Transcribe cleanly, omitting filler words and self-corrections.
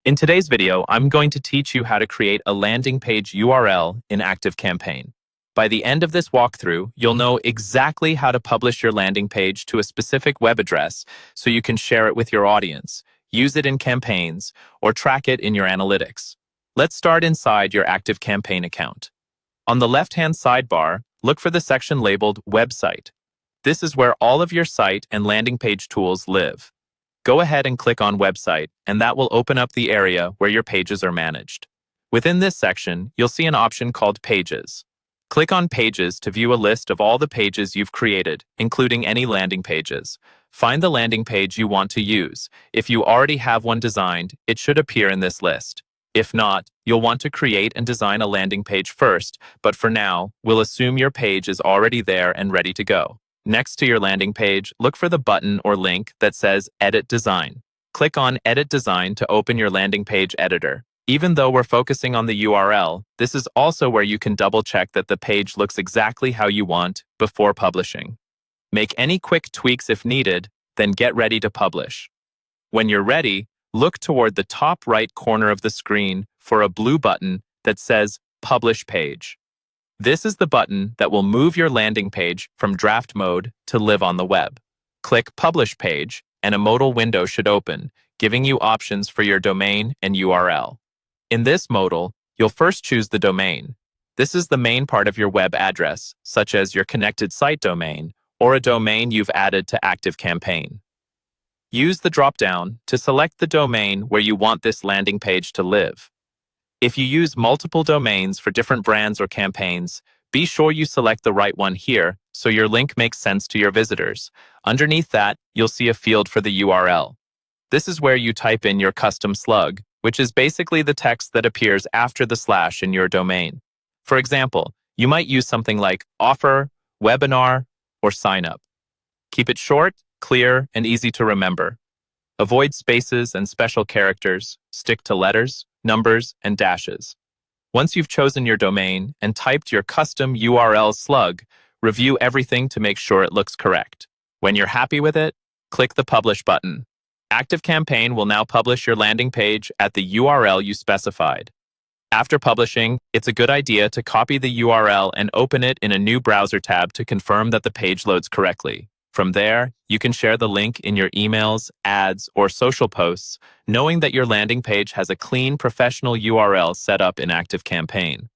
In today's video, I'm going to teach you how to create a landing page URL in ActiveCampaign. By the end of this walkthrough, you'll know exactly how to publish your landing page to a specific web address so you can share it with your audience, use it in campaigns, or track it in your analytics. Let's start inside your ActiveCampaign account. On the left-hand sidebar, look for the section labeled Website. This is where all of your site and landing page tools live. Go ahead and click on Website, and that will open up the area where your pages are managed. Within this section, you'll see an option called Pages. Click on Pages to view a list of all the pages you've created, including any landing pages. Find the landing page you want to use. If you already have one designed, it should appear in this list. If not, you'll want to create and design a landing page first, but for now, we'll assume your page is already there and ready to go. Next to your landing page, look for the button or link that says Edit Design. Click on Edit Design to open your landing page editor. Even though we're focusing on the URL, this is also where you can double-check that the page looks exactly how you want before publishing. Make any quick tweaks if needed, then get ready to publish. When you're ready, look toward the top right corner of the screen for a blue button that says Publish Page. This is the button that will move your landing page from draft mode to live on the web. Click Publish Page, and a modal window should open, giving you options for your domain and URL. In this modal, you'll first choose the domain. This is the main part of your web address, such as your connected site domain or a domain you've added to ActiveCampaign. Use the drop-down to select the domain where you want this landing page to live. If you use multiple domains for different brands or campaigns, be sure you select the right one here so your link makes sense to your visitors. Underneath that, you'll see a field for the URL. This is where you type in your custom slug, which is basically the text that appears after the slash in your domain. For example, you might use something like offer, webinar, or sign up. Keep it short, clear, and easy to remember. Avoid spaces and special characters. Stick to letters, numbers, and dashes. Once you've chosen your domain and typed your custom URL slug, review everything to make sure it looks correct. When you're happy with it, click the Publish button. ActiveCampaign will now publish your landing page at the URL you specified. After publishing, it's a good idea to copy the URL and open it in a new browser tab to confirm that the page loads correctly. From there, you can share the link in your emails, ads, or social posts, knowing that your landing page has a clean, professional URL set up in ActiveCampaign.